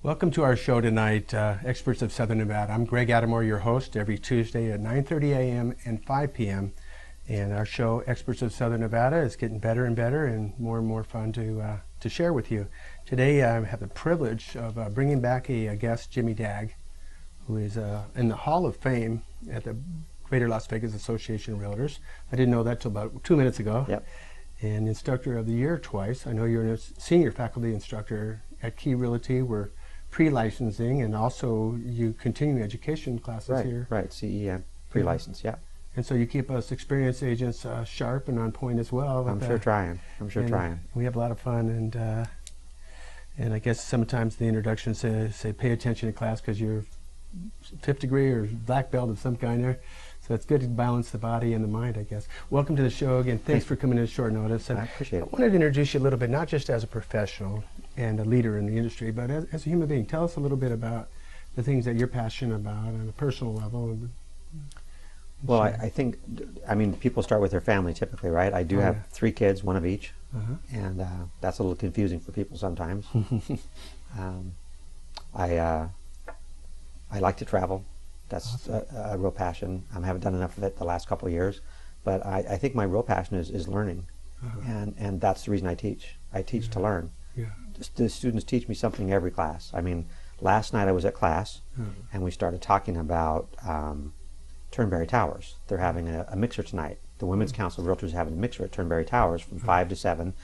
Welcome to our show tonight, Experts of Southern Nevada. I'm Greg Adamore, your host, every Tuesday at 9:30 a.m. and 5 p.m. And our show, Experts of Southern Nevada, is getting better and better and more fun to share with you. Today, I have the privilege of bringing back a guest, Jimmy Dague, who is in the Hall of Fame at the Greater Las Vegas Association of Realtors. I didn't know that till about 2 minutes ago. Yep. And Instructor of the Year twice. I know you're a senior faculty instructor at Key Realty. We're pre-licensing, and also you continuing education classes here. Right, CE pre-license, yeah. And so you keep us experienced agents sharp and on point as well. I'm sure trying. We have a lot of fun, and I guess sometimes the introductions say pay attention to class because you're fifth degree or black belt of some kind there. So it's good to balance the body and the mind, I guess. Welcome to the show again. Thanks for coming in at short notice. And I appreciate it. I wanted to introduce you a little bit, not just as a professional and a leader in the industry, but as a human being. Tell us a little bit about the things that you're passionate about on a personal level. Well, I think, people start with their family typically, right? I do have 3 kids, one of each, and that's a little confusing for people sometimes. I like to travel. That's a real passion. I haven't done enough of it the last couple of years, but I think my real passion is learning, and that's the reason I teach. I teach to learn. Yeah. The students teach me something every class. I mean, last night I was at class, and we started talking about Turnberry Towers. They're having a mixer tonight. The Women's Council of Realtors is having a mixer at Turnberry Towers from 5 to 7.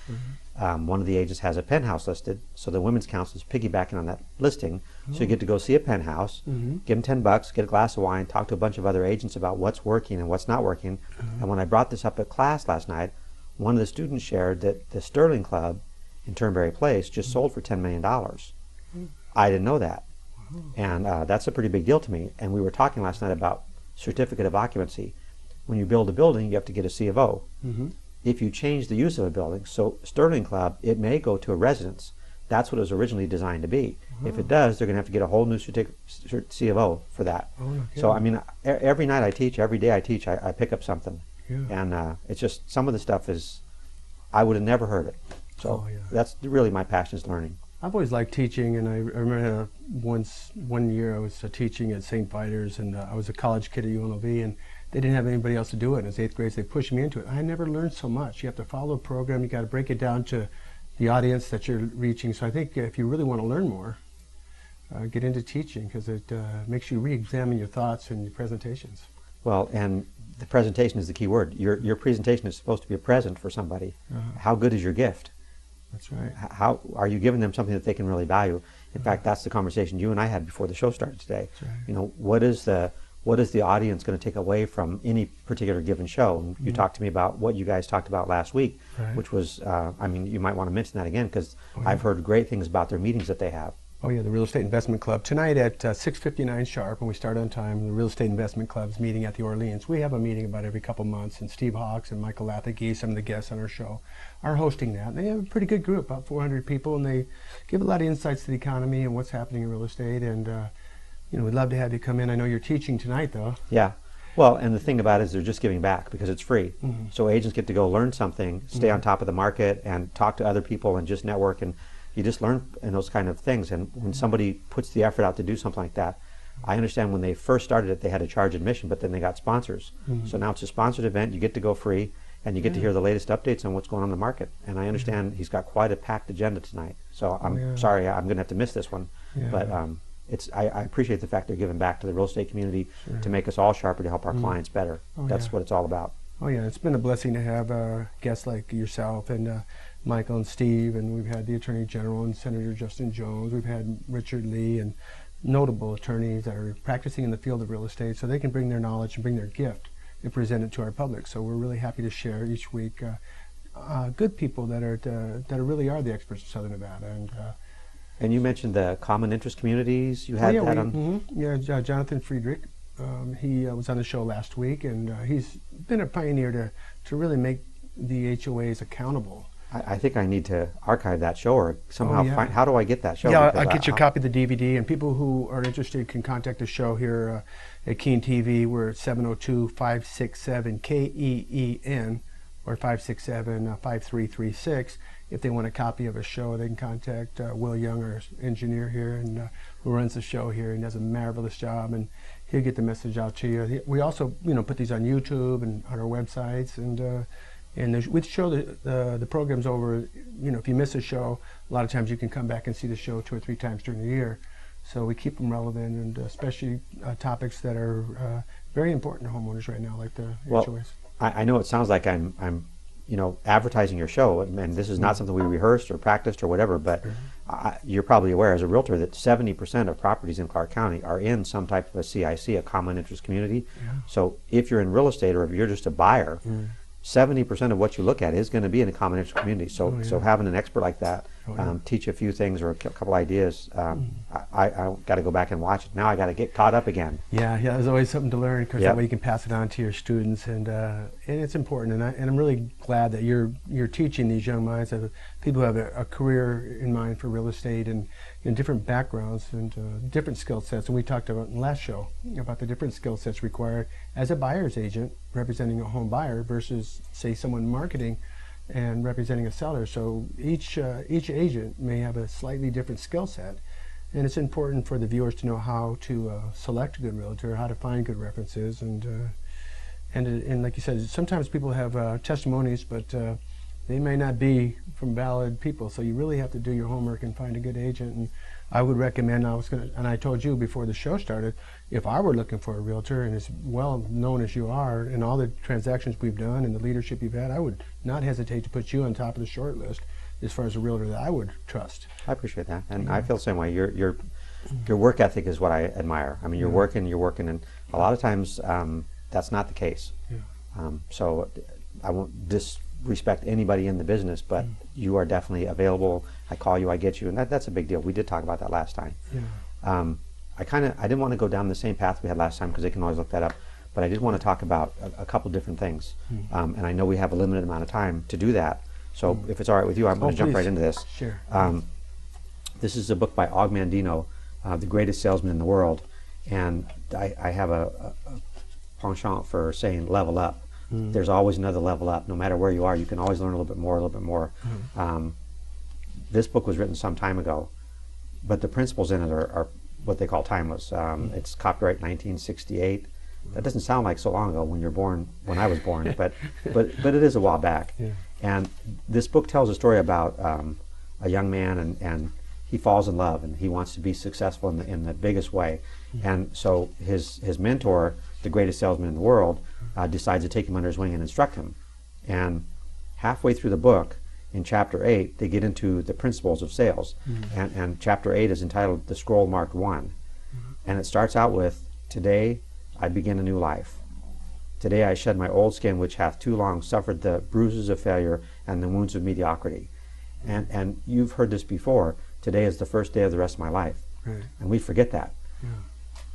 One of the agents has a penthouse listed, so the Women's Council is piggybacking on that listing. So you get to go see a penthouse, give them $10, get a glass of wine, talk to a bunch of other agents about what's working and what's not working. And when I brought this up at class last night, one of the students shared that the Sterling Club in Turnberry Place just sold for $10 million. I didn't know that. And that's a pretty big deal to me. And we were talking last night about certificate of occupancy. When you build a building, you have to get a C of O. If you change the use of a building, so Sterling Club, it may go to a residence. That's what it was originally designed to be. If it does, they're going to have to get a whole new C of O for that. So I mean, every night I teach, every day I teach, I pick up something. And it's just, some of the stuff is, I would have never heard it. So that's really my passion, is learning. I've always liked teaching, and I remember one year I was teaching at St. Vitus, and I was a college kid at UNLV, and they didn't have anybody else to do it. In 8th grade, they pushed me into it. I never learned so much. You have to follow a program. You got to break it down to the audience that you're reaching. So I think if you really want to learn more, get into teaching, because it makes you re-examine your thoughts and your presentations. Well, and the presentation is the key word. Your presentation is supposed to be a present for somebody. How good is your gift? That's right. How are you giving them something that they can really value? In fact, that's the conversation you and I had before the show started today. That's right. You know, what is the audience going to take away from any particular given show? And you talked to me about what you guys talked about last week, which was, you might want to mention that again, because I've heard great things about their meetings that they have. Oh yeah, the Real Estate Investment Club. Tonight at 6:59 sharp, and we start on time, the Real Estate Investment Club's meeting at the Orleans. We have a meeting about every couple months, and Steve Hawks and Michael Lathagee, some of the guests on our show, are hosting that. They have a pretty good group, about 400 people, and they give a lot of insights to the economy and what's happening in real estate. And we'd love to have you come in. I know you're teaching tonight, though. Yeah. Well, and the thing about it is they're just giving back because it's free. So agents get to go learn something, stay on top of the market, and talk to other people and just network, and you just learn in those kind of things. And when somebody puts the effort out to do something like that, I understand when they first started it, they had to charge admission, but then they got sponsors. So now it's a sponsored event. You get to go free, and you get to hear the latest updates on what's going on in the market. And I understand he's got quite a packed agenda tonight. So I'm sorry, I'm going to have to miss this one. But I appreciate the fact they're giving back to the real estate community to make us all sharper, to help our clients better. That's what it's all about. Oh yeah, it's been a blessing to have guests like yourself and Michael and Steve, and we've had the Attorney General and Senator Justin Jones. We've had Richard Lee and notable attorneys that are practicing in the field of real estate, so they can bring their knowledge and bring their gift and present it to our public. So we're really happy to share each week good people that really are the experts of Southern Nevada. And you mentioned the common interest communities. You had that on. Jonathan Friedrich. He was on the show last week, and he's been a pioneer to really make the HOAs accountable. I think I need to archive that show or somehow find, how do I get that show? Yeah, I'll get you a copy of the DVD, and people who are interested can contact the show here at Keen TV. We're at 702-567-KEEN or 567-5336. If they want a copy of a show, they can contact Will Young, our engineer here, and who runs the show here, and does a marvelous job, and he'll get the message out to you. We also, put these on YouTube and on our websites, and we show the programs over. If you miss a show, a lot of times you can come back and see the show 2 or 3 times during the year. So we keep them relevant, and especially topics that are very important to homeowners right now, like the HOAs. I know it sounds like I'm advertising your show, and this is not something we rehearsed or practiced or whatever, but you're probably aware as a realtor that 70% of properties in Clark County are in some type of a CIC, a common interest community. Yeah. So if you're in real estate or if you're just a buyer, 70% of what you look at is going to be in a common interest community. So so having an expert like that teach a few things or a couple ideas, I got to go back and watch it. Now I got to get caught up again. Yeah, there's always something to learn, because that way you can pass it on to your students, and it's important. And I'm really glad that you're teaching these young minds, people who have a career in mind for real estate, and in different backgrounds and different skill sets. And we talked about in the last show about the different skill sets required as a buyer's agent representing a home buyer versus, say, someone marketing and representing a seller. So each agent may have a slightly different skill set, and it's important for the viewers to know how to select a good realtor, how to find good references, and like you said, sometimes people have testimonies, but they may not be from valid people. So you really have to do your homework and find a good agent. And I would recommend, and I told you before the show started, if I were looking for a realtor, and as well known as you are, and all the transactions we've done and the leadership you've had, I would not hesitate to put you on top of the short list as far as a realtor that I would trust. I appreciate that, and I feel the same way. Your work ethic is what I admire. I mean, you're working, and a lot of times that's not the case. So I won't disrespect anybody in the business, but you are definitely available. I call you, I get you, and that's a big deal. We did talk about that last time. I didn't want to go down the same path we had last time, because they can always look that up, but I did want to talk about a couple different things. And I know we have a limited amount of time to do that. So if it's all right with you, I'm going to jump right into this. Sure. This is a book by Og Mandino, The Greatest Salesman in the World. And I have a penchant for saying level up. There's always another level up. No matter where you are, you can always learn a little bit more, a little bit more. This book was written some time ago, but the principles in it are what they call timeless. It's copyright 1968. That doesn't sound like so long ago when I was born, but it is a while back. And this book tells a story about a young man, and he falls in love, and he wants to be successful in the biggest way. And so his mentor, the greatest salesman in the world, decides to take him under his wing and instruct him. And halfway through the book, in chapter 8, they get into the principles of sales. And chapter 8 is entitled The Scroll Marked 1. And it starts out with, "Today I begin a new life. Today I shed my old skin, which hath too long suffered the bruises of failure and the wounds of mediocrity." And you've heard this before. Today is the first day of the rest of my life. Right. And we forget that.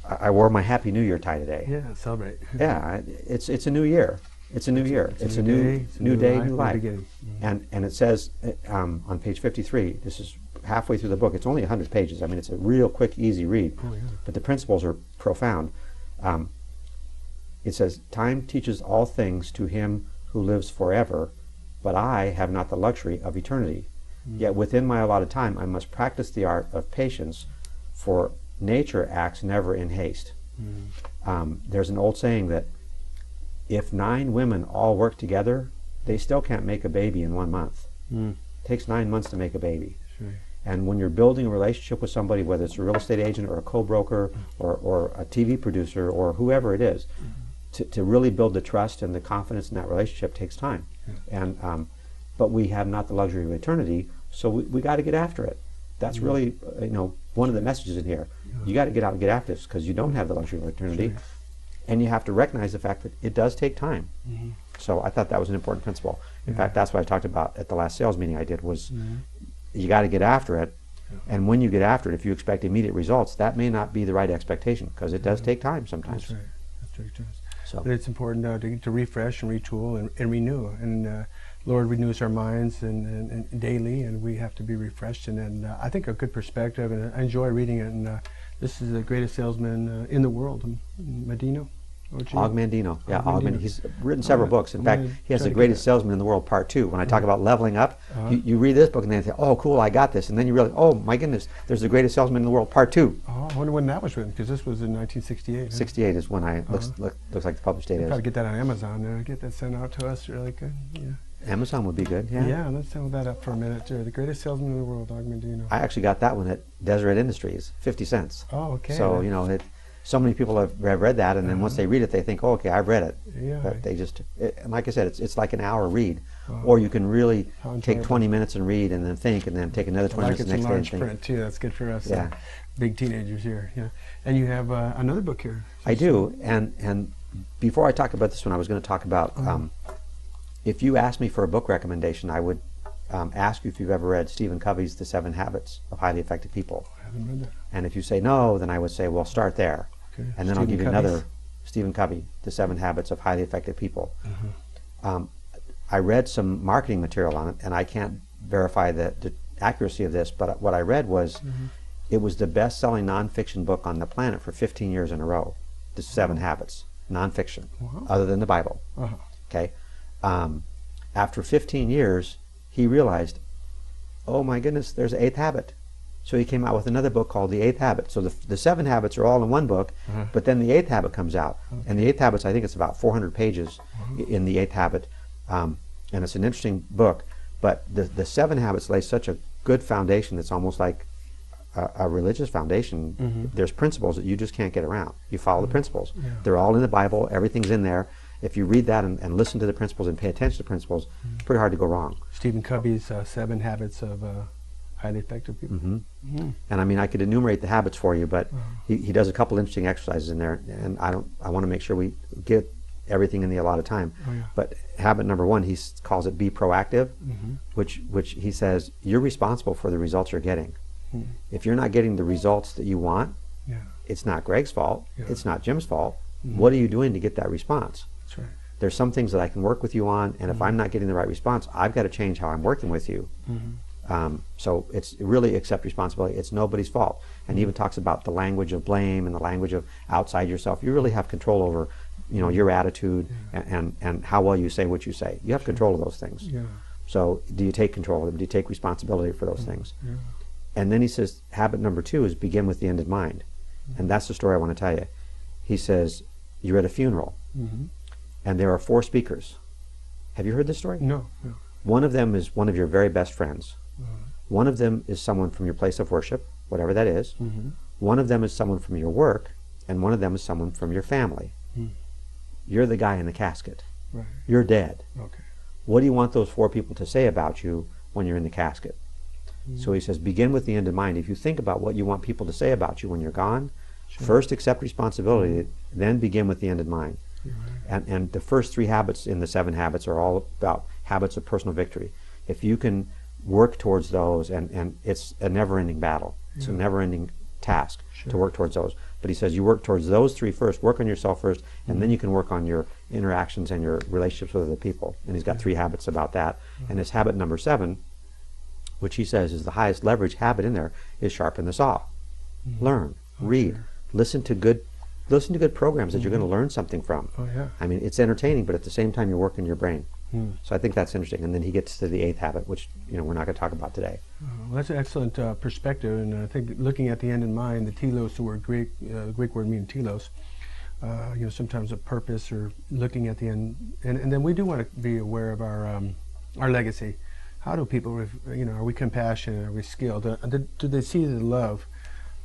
I wore my Happy New Year tie today. Yeah, celebrate. Yeah, it's a new year. It's a new year. It's a new day, new life. And it says on page 53, this is halfway through the book. It's only 100 pages. I mean, it's a real quick, easy read. But the principles are profound. It says, "Time teaches all things to him who lives forever, but I have not the luxury of eternity. Yet within my allotted time I must practice the art of patience, for nature acts never in haste." There's an old saying that if 9 women all work together, they still can't make a baby in 1 month. It takes 9 months to make a baby. Sure. And when you're building a relationship with somebody, whether it's a real estate agent or a co-broker or a TV producer or whoever it is, to really build the trust and the confidence in that relationship takes time. And but we have not the luxury of eternity, so we got to get after it. That's really one of the messages in here. You got to get out and get after this, because you don't have the luxury of eternity. Sure. And you have to recognize the fact that it does take time. So I thought that was an important principle. In fact, that's what I talked about at the last sales meeting I did, was you got to get after it. And when you get after it, if you expect immediate results, that may not be the right expectation, because it does take time sometimes. That's right. That's right. It does. So. But it's important to refresh and retool and renew. And Lord renews our minds and daily, and we have to be refreshed. And I think a good perspective, and I enjoy reading it. And this is the greatest salesman in the world, Mandino. Mandino. Yeah, Og Mandino. Mandino. He's written several books. In fact, he has The try to get Greatest that. Salesman in the World, Part 2. When I talk about leveling up, you read this book and then think, oh, cool, I got this. And then you realize, oh, my goodness, there's The Greatest Salesman in the World, Part 2. Oh, I wonder when that was written, because this was in 1968. Huh? 68 is when looks like the published date is. Probably get that on Amazon. Get that sent out to us. Really good. Yeah. Amazon would be good, yeah. Yeah, let's send that up for a minute. The Greatest Salesman in the World, Og Mandino. I actually got that one at Deseret Industries, 50 cents. Oh, okay. So, you know, so many people have read that, and then once they read it, they think, oh, okay, I've read it. Yeah. But they just, and like I said, it's like an hour read. Or you can really take 20 minutes and read and then think, and then take another 20 minutes the next day and large think. print, too. That's good for us. Yeah. Big teenagers here. Yeah. And you have another book here. I do, and before I talk about this one, I was going to talk about, if you asked me for a book recommendation, I would ask you if you've ever read Stephen Covey's The 7 Habits of Highly Effective People. I haven't read that. And if you say no, then I would say, well, start there. Okay. And then I'll give you Covey's? another, Stephen Covey, The 7 Habits of Highly Effective People. I read some marketing material on it, and I can't verify the accuracy of this, but what I read was it was the best-selling nonfiction book on the planet for 15 years in a row, The 7 Habits, nonfiction, other than the Bible. Okay. After 15 years, he realized, oh my goodness, there's an 8th habit. So he came out with another book called The 8th Habit. So the 7 habits are all in one book, but then the 8th habit comes out. And the 8th habits, I think it's about 400 pages in the 8th habit. And it's an interesting book. But the 7 habits lay such a good foundation that's almost like a religious foundation. There's principles that you just can't get around. You follow the principles. Yeah. They're all in the Bible. Everything's in there. If you read that and listen to the principles and pay attention to the principles, it's pretty hard to go wrong. Stephen Covey's 7 Habits of Highly Effective People. And I mean, I could enumerate the habits for you, but he does a couple interesting exercises in there, and I want to make sure we get everything in the allotted time. But habit number 1, he calls it be proactive, which he says you're responsible for the results you're getting. If you're not getting the results that you want, it's not Greg's fault. It's not Jim's fault. What are you doing to get that response? That's right. There's some things that I can work with you on, and if I'm not getting the right response, I've got to change how I'm working with you. So it's really accept responsibility. It's nobody's fault. And he even talks about the language of blame and the language of outside yourself. You really have control over, you know, your attitude and how well you say what you say. You have control of those things. So do you take control of them? Do you take responsibility for those things? And then he says, habit number 2 is begin with the end in mind. And that's the story I want to tell you. He says, you're at a funeral, and there are 4 speakers. Have you heard this story? No. One of them is one of your very best friends. One of them is someone from your place of worship, whatever that is. One of them is someone from your work, and one of them is someone from your family. You're the guy in the casket. Right. You're dead. Okay. What do you want those 4 people to say about you when you're in the casket? So he says, begin with the end in mind. If you think about what you want people to say about you when you're gone, first accept responsibility, then begin with the end in mind. And the first 3 habits in the 7 habits are all about habits of personal victory. If you can work towards those, and it's a never-ending battle. It's a never-ending task to work towards those. But he says you work towards those 3 first, work on yourself first, and then you can work on your interactions and your relationships with other people. And he's got 3 habits about that. And his habit number 7, which he says is the highest leverage habit in there, is sharpen the saw. Learn, read, listen to good programs that you're going to learn something from. I mean, it's entertaining, but at the same time you're working your brain. So I think that's interesting. And then he gets to the 8th habit, which we're not going to talk about today. Well, that's an excellent perspective, and I think looking at the end in mind, the telos, the word Greek word meaning telos, sometimes a purpose or looking at the end, and then we do want to be aware of our legacy. How do people, are we compassionate? Are we skilled? Do they see the love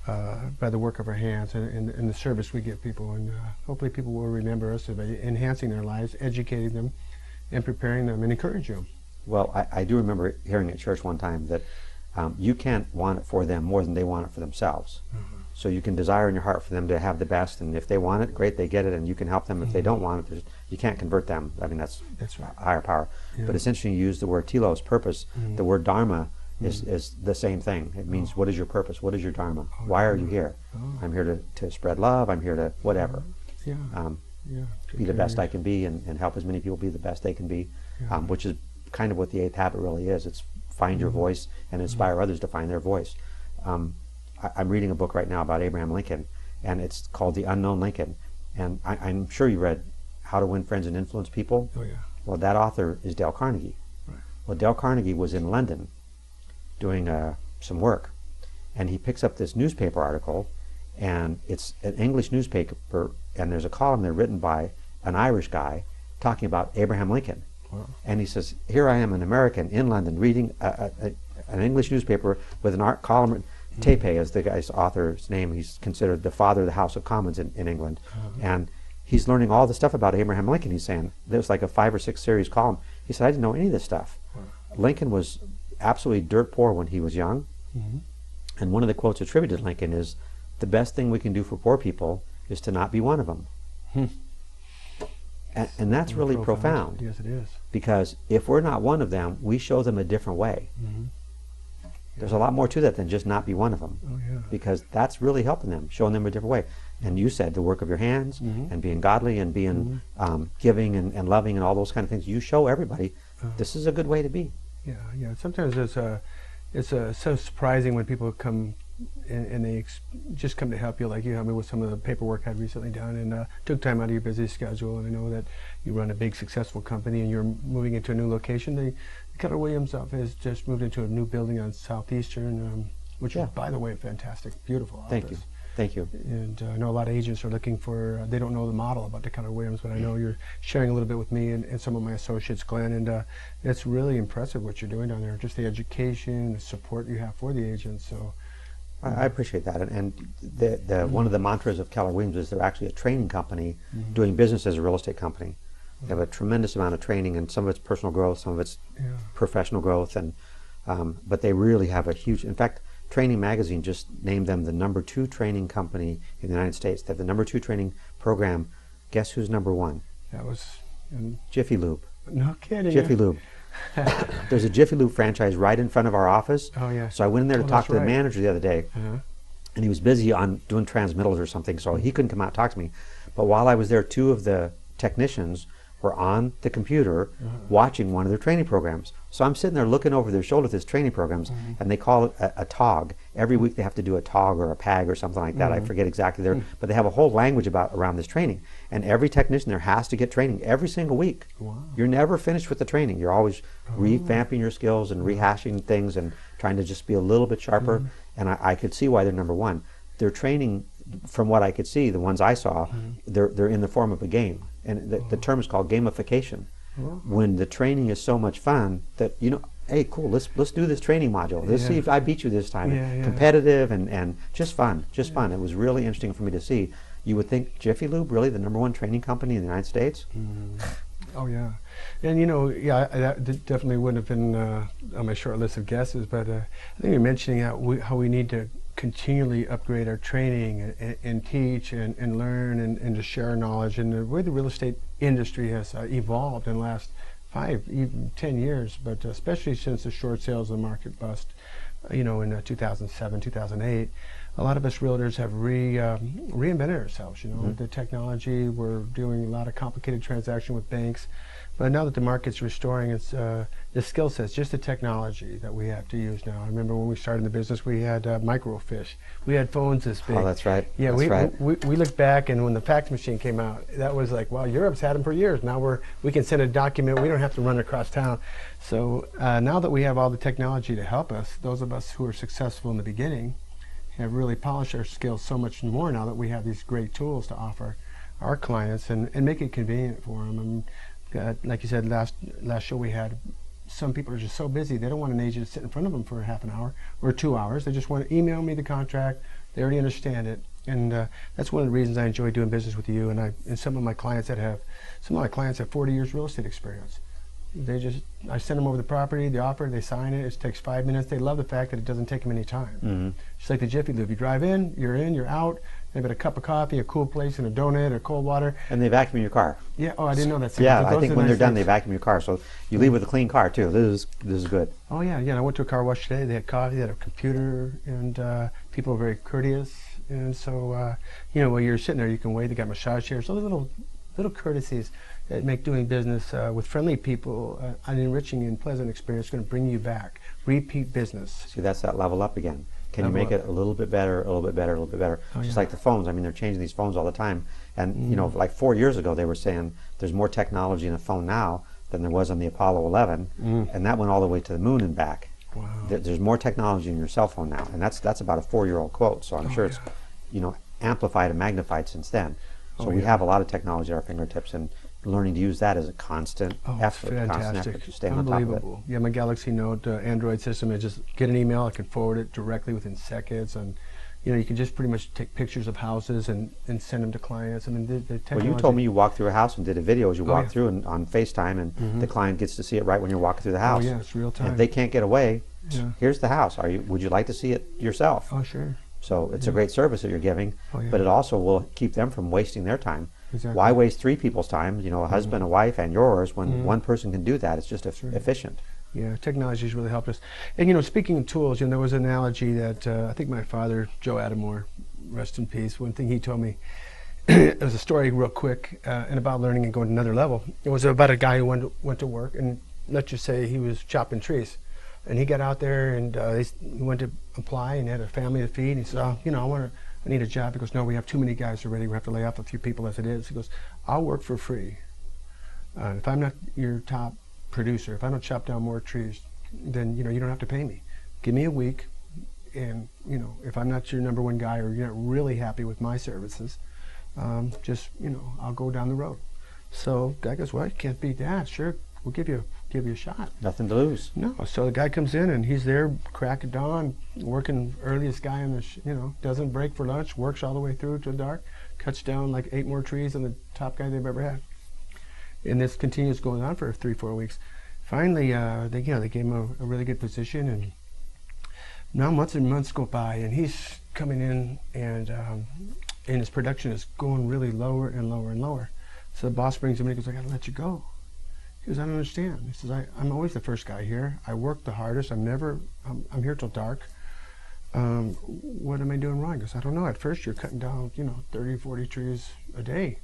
by the work of our hands and the service we give people? And hopefully people will remember us by enhancing their lives, educating them, and preparing them and encouraging them. Well, I do remember hearing at church one time that you can't want it for them more than they want it for themselves. So you can desire in your heart for them to have the best, and if they want it, great, they get it, and you can help them. If they don't want it, you can't convert them. I mean, that's right. Higher power. But it's interesting you use the word telos, purpose. The word dharma is the same thing. It means what is your purpose? What is your dharma? Why are you here? I'm here to spread love. I'm here to whatever. Be the best I can be and help as many people be the best they can be, which is kind of what the 8th habit really is. It's find your voice and inspire others to find their voice. I'm reading a book right now about Abraham Lincoln, and it's called The Unknown Lincoln. And I'm sure you read How to Win Friends and Influence People. Oh yeah. Well, that author is Dale Carnegie. Right. Well, Dale Carnegie was in London doing some work, and he picks up this newspaper article, and it's an English newspaper, and there's a column there written by an Irish guy talking about Abraham Lincoln. Wow. And he says, here I am, an American in London, reading an English newspaper with an art column. Tape is the guy's author's name. He's considered the father of the House of Commons in England. And he's learning all the stuff about Abraham Lincoln. He's saying, there's like a 5 or 6 series column. He said, I didn't know any of this stuff. Wow. Lincoln was absolutely dirt poor when he was young. And one of the quotes attributed to Lincoln is, the best thing we can do for poor people is to not be one of them. And that's really profound. Yes, it is. Because if we're not one of them, we show them a different way. There's a lot more to that than just not be one of them. Oh, yeah. Because that's really helping them, showing them a different way. And you said the work of your hands and being godly and being giving and loving and all those kind of things. You show everybody this is a good way to be. Yeah, yeah. Sometimes it's so surprising when people come and they just come to help you, like you helped me with some of the paperwork I'd recently done, and took time out of your busy schedule. And I know that you run a big, successful company, and you're moving into a new location. The Keller Williams office has just moved into a new building on Southeastern, which is, by the way, fantastic, beautiful office. Thank you. Thank you. And I know a lot of agents are looking for, they don't know the model about the Keller Williams, but I know you're sharing a little bit with me and some of my associates, Glenn, and it's really impressive what you're doing down there, just the education, the support you have for the agents. So I appreciate that. And one of the mantras of Keller Williams is they're actually a training company doing business as a real estate company. They have a tremendous amount of training, and some of it's personal growth, some of it's professional growth, and but they really have a huge, in fact, Training Magazine just named them the #2 training company in the United States. They have the #2 training program. Guess who's #1? that was, Jiffy Lube. no kidding. Jiffy Lube. There's a Jiffy Lube franchise right in front of our office. Oh yeah. So I went in there to talk to the manager the other day, and he was busy on doing transmittals or something, so he couldn't come out and talk to me. But while I was there, 2 of the technicians were on the computer watching one of their training programs. So I'm sitting there looking over their shoulder at this training programs, and they call it a TOG. Every week they have to do a TOG or a PAG or something like that. I forget exactly there, but they have a whole language around this training. And every technician there has to get training every single week. Wow. You're never finished with the training. You're always revamping your skills and rehashing things and trying to just be a little bit sharper. And I could see why they're #1. Their training, from what I could see, the ones I saw, they're in the form of a game. And the term is called gamification. When the training is so much fun that, hey, cool, let's do this training module. Let's see if I beat you this time. Competitive and just fun, fun. It was really interesting for me to see. You would think Jiffy Lube, really the #1 training company in the United States? Oh yeah, and that definitely wouldn't have been on my short list of guesses, but I think you're mentioning how we need to continually upgrade our training and teach and learn and to share our knowledge, and the way the real estate industry has evolved in the last 5, even 10 years, but especially since the short sales of the market bust, in 2007, 2008. A lot of us realtors have reinvented ourselves. The technology, we're doing a lot of complicated transactions with banks, but now that the market's restoring, it's the skill sets, just the technology that we have to use now. I remember when we started in the business, we had microfiche. We had phones this big. Oh, that's right. Yeah, that's we look back, and when the fax machine came out, that was like, wow, Europe's had them for years. Now we can send a document. We don't have to run across town. So now that we have all the technology to help us, those of us who are successful in the beginning have really polished our skills so much more now that we have these great tools to offer our clients and make it convenient for them. Like you said, last show we had, some people are just so busy, they don't want an agent to sit in front of them for half an hour or 2 hours. They just want to email me the contract. They already understand it. And that's one of the reasons I enjoy doing business with you. And some of my clients have 40 years real estate experience. I send them over the property, the offer, they sign it. It takes 5 minutes. They love the fact that it doesn't take them any time. Just like the Jiffy Lube. You drive in, you're out. They've got a cup of coffee, a cool place, and a donut or cold water. And they vacuum your car. Yeah. Oh, I didn't know that. Yeah, I think when they're done, they vacuum your car. So you leave with a clean car too. This is good. Oh yeah, yeah. I went to a car wash today. They had coffee, they had a computer, and people are very courteous. And so, while you're sitting there, you can wait. They got massage chairs. So little courtesies that make doing business with friendly people an enriching and pleasant experience. Going to bring you back. Repeat business. See, that's that level up again. Can you make it a little bit better, a little bit better, a little bit better? Oh, Just yeah. like the phones. I mean, they're changing these phones all the time. And, you know, like 4 years ago, they were saying there's more technology in a phone now than there was on the Apollo 11. And that went all the way to the moon and back. Wow. There's more technology in your cell phone now. And that's about a 4-year-old quote. So I'm sure it's, you know, amplified and magnified since then. So we have a lot of technology at our fingertips, and learning to use that is a constant effort. Fantastic. To stay on top of it. Unbelievable. Yeah, my Galaxy Note Android system, I just get an email, I can forward it directly within seconds, and you know, you can just pretty much take pictures of houses and send them to clients. I mean, the technology. Well, you told me you walked through a house and did a video as you walked through and on FaceTime, and the client gets to see it right when you're walking through the house. Oh yeah, it's real time. And if they can't get away, here's the house. Would you like to see it yourself? Oh sure. So it's a great service that you're giving, but it also will keep them from wasting their time. Exactly. Why waste 3 people's time, you know, a husband, a wife, and yours, when one person can do that? It's just efficient. Yeah, technology has really helped us. And you know, speaking of tools, you know, there was an analogy that I think my father, Joe Adamore, rest in peace, one thing he told me, it was a story real quick, and about learning and going to another level. It was about a guy who went to work, and let's just say he was chopping trees. And he got out there and he went to apply and had a family to feed. And he said, oh, you know, I need a job. He goes, no, we have too many guys already. We have to lay off a few people as it is. He goes, I'll work for free. If I'm not your top producer, if I don't chop down more trees, then, you know, you don't have to pay me. Give me a week. And, you know, if I'm not your number one guy or you're not really happy with my services, just, you know, I'll go down the road. So guy goes, well, you can't beat that. Sure, we'll give you a shot. Nothing to lose. No. So the guy comes in and he's there crack of dawn, working earliest guy in the, you know, doesn't break for lunch, works all the way through to dark, cuts down like 8 more trees than the top guy they've ever had. And this continues going on for 3-4 weeks. Finally, they gave him a really good position, and now months and months go by, and he's coming in, and his production is going really lower and lower and lower. So the boss brings him in and goes, I gotta let you go. He goes, I don't understand. He says, I'm always the first guy here. I work the hardest. I'm here till dark. What am I doing wrong? He goes, I don't know. At first you're cutting down, you know, 30, 40 trees a day.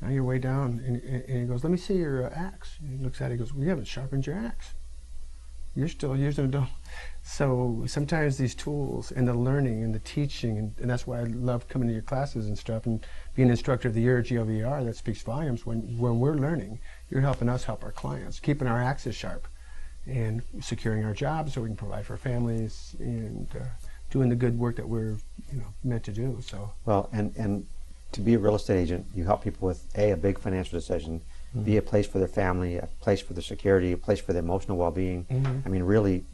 Now you're way down. And he goes, let me see your axe. And he looks at it, he goes, well, you haven't sharpened your axe. You're still using it. So sometimes these tools and the learning and the teaching, and that's why I love coming to your classes and stuff, and being instructor of the year at GLVR, that speaks volumes. When we're learning, you're helping us help our clients, keeping our axes sharp and securing our jobs so we can provide for our families and doing the good work that we're, you know, meant to do. So well, and to be a real estate agent, you help people with a big financial decision, be a place for their family, a place for their security, a place for their emotional well-being. I mean, really,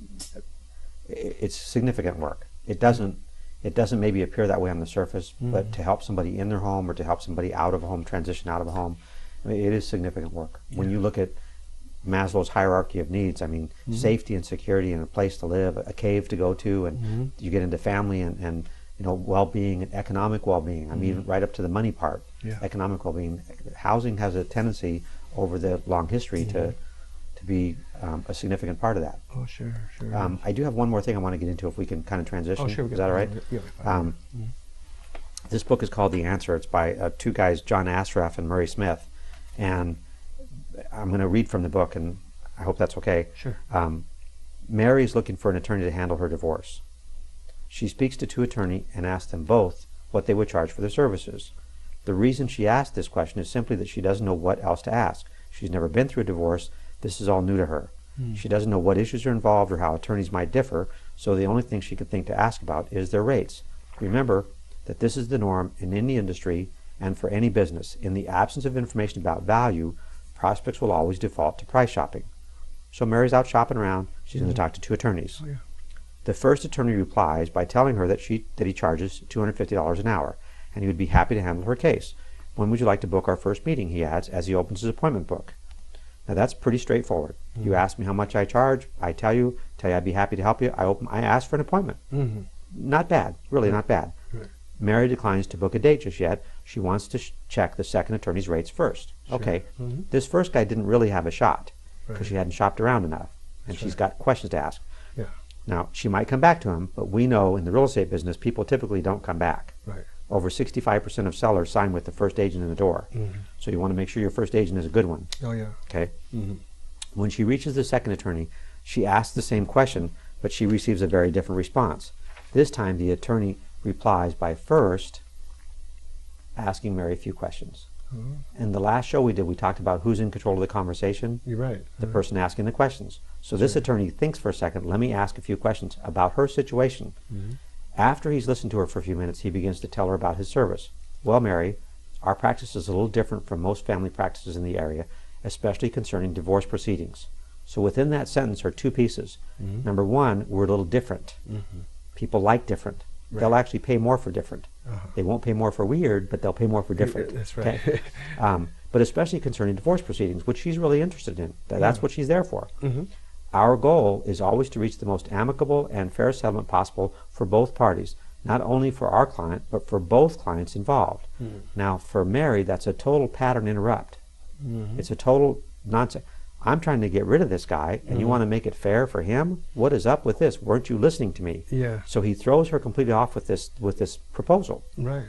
it's significant work. It doesn't maybe appear that way on the surface, but to help somebody in their home or to help somebody out of a home, transition out of a home, I mean, it is significant work. When you look at Maslow's hierarchy of needs, I mean, safety and security and a place to live, a cave to go to, and you get into family and you know, well-being and economic well-being. I mean, right up to the money part, economic well-being. Housing has a tendency over the long history to be a significant part of that. Oh, sure. I do have one more thing I want to get into if we can kind of transition. Oh, sure. Is that all right? Yeah. This book is called The Answer. It's by 2 guys, John Ashraf and Murray Smith. And I'm going to read from the book, and I hope that's okay. Sure. Mary is looking for an attorney to handle her divorce. She speaks to 2 attorneys and asks them both what they would charge for their services. The reason she asked this question is simply that she doesn't know what else to ask. She's never been through a divorce. This is all new to her. She doesn't know what issues are involved or how attorneys might differ, so the only thing she could think to ask about is their rates. Remember that this is the norm in any industry and for any business. In the absence of information about value, prospects will always default to price shopping. So Mary's out shopping around. She's going to talk to 2 attorneys. Oh, yeah. The first attorney replies by telling her that he charges $250 an hour, and he would be happy to handle her case. When would you like to book our first meeting, he adds, as he opens his appointment book. Now that's pretty straightforward. You ask me how much I charge, I tell you I'd be happy to help you, I ask for an appointment. Not bad, really not bad. Mary declines to book a date just yet. She wants to check the second attorney's rates first. Okay, this first guy didn't really have a shot because she hadn't shopped around enough, and she's got questions to ask. Now, she might come back to him, but we know in the real estate business, people typically don't come back. Over 65% of sellers sign with the first agent in the door. So you want to make sure your first agent is a good one. Oh, yeah. Okay? When she reaches the second attorney, she asks the same question, but she receives a very different response. This time the attorney replies by first asking Mary a few questions. In the last show we did, we talked about who's in control of the conversation. You're right. The person asking the questions. So this attorney thinks for a second, let me ask a few questions about her situation. After he's listened to her for a few minutes, he begins to tell her about his service. Well, Mary, our practice is a little different from most family practices in the area, especially concerning divorce proceedings. So within that sentence are two pieces. Number one, we're a little different. People like different. Right. They'll actually pay more for different. They won't pay more for weird, but they'll pay more for different. That's right. Okay? But especially concerning divorce proceedings, which she's really interested in. That's what she's there for. Our goal is always to reach the most amicable and fair settlement possible for both parties, not only for our client, but for both clients involved. Now, for Mary, that's a total pattern interrupt. It's a total nonsense. I'm trying to get rid of this guy, and you want to make it fair for him? What is up with this? Weren't you listening to me? Yeah. So he throws her completely off with this proposal. Right.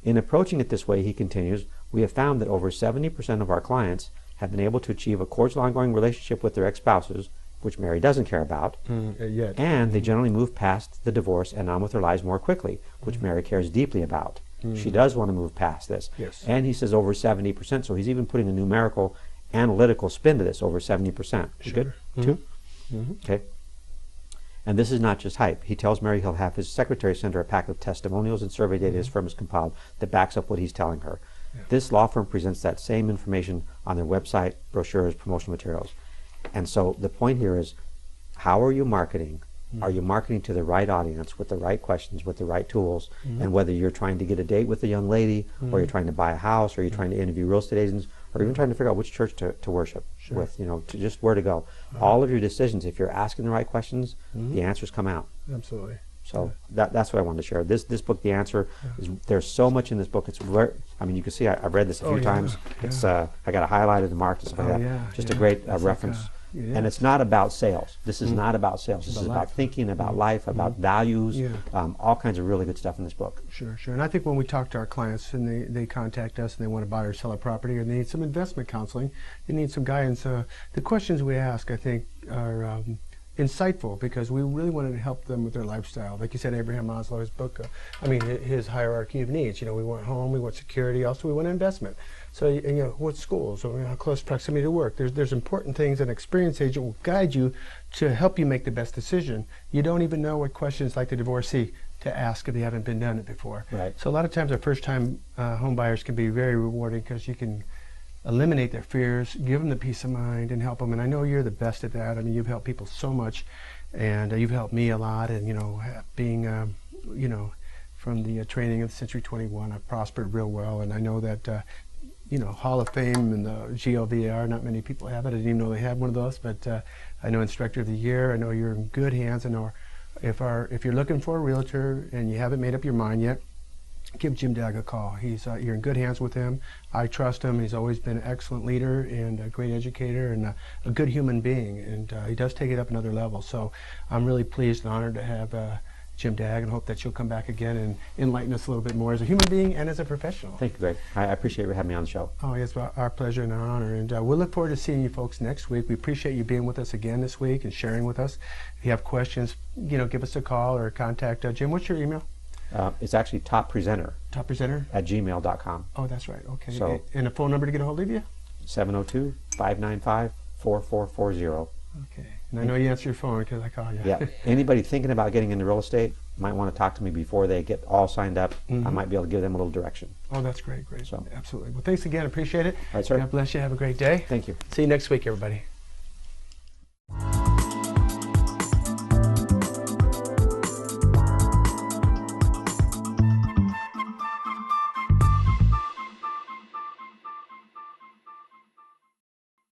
In approaching it this way, he continues, we have found that over 70% of our clients have been able to achieve a cordial ongoing relationship with their ex-spouses, which Mary doesn't care about, Yet. and they generally move past the divorce and on with their lives more quickly, which Mary cares deeply about. She does want to move past this. Yes. And he says over 70%, so he's even putting a numerical analytical spin to this, over 70%. You good? Too? Okay. And this is not just hype. He tells Mary he'll have his secretary send her a pack of testimonials and survey data his firm has compiled that backs up what he's telling her. This law firm presents that same information on their website, brochures, promotional materials. And so the point here is, how are you marketing? Are you marketing to the right audience with the right questions, with the right tools? And whether you're trying to get a date with a young lady, or you're trying to buy a house, or you're trying to interview real estate agents, or even trying to figure out which church to worship with, to just where to go. All of your decisions, if you're asking the right questions, the answers come out. Absolutely. So that's what I wanted to share. This book, The Answer, is, there's so much in this book. It's very, I mean, you can see I've read this a few times. It's I got it highlighted and marked and stuff like that. Just a great reference. And it's not about sales. This is not about sales. This is about thinking, about life, about values, all kinds of really good stuff in this book. Sure. And I think when we talk to our clients and they contact us and they want to buy or sell a property, or they need some investment counseling, they need some guidance, the questions we ask, I think, are insightful, because we really wanted to help them with their lifestyle. Like you said, Abraham Maslow's book, his hierarchy of needs. We want home, we want security, also we want investment. So, what schools, or close proximity to work. There's important things an experienced agent will guide you to help you make the best decision. You don't even know what questions, like the divorcee, to ask if they haven't been done it before. Right. So a lot of times our first-time home buyers can be very rewarding, because you can eliminate their fears, give them the peace of mind, and help them. And I know you're the best at that. I mean, you've helped people so much, and you've helped me a lot. And being from the training of Century 21, I've prospered real well. And I know that Hall of Fame and the GLVAR, not many people have it. I didn't even know they had one of those. But I know Instructor of the Year. I know you're in good hands. I know if you're looking for a realtor and you haven't made up your mind yet, give Jim Dague a call. You're in good hands with him. I trust him. He's always been an excellent leader and a great educator and a good human being. And he does take it up another level. So I'm really pleased and honored to have Jim Dague, and hope that you'll come back again and enlighten us a little bit more as a human being and as a professional. Thank you, Greg. I appreciate you having me on the show. Oh, yes, our pleasure and our honor. And we'll look forward to seeing you folks next week. We appreciate you being with us again this week and sharing with us. If you have questions, give us a call or contact Jim. What's your email? It's actually toppresenter. Toppresenter? at gmail.com. Oh, that's right. Okay. So, and a phone number to get a hold of you? 702-595-4440. Okay. And I know you answer your phone because I call you. Yeah. Anybody thinking about getting into real estate might want to talk to me before they get all signed up. I might be able to give them a little direction. Oh, that's great. So, absolutely. Well, thanks again. Appreciate it. All right, sir. God bless you. Have a great day. Thank you. See you next week, everybody.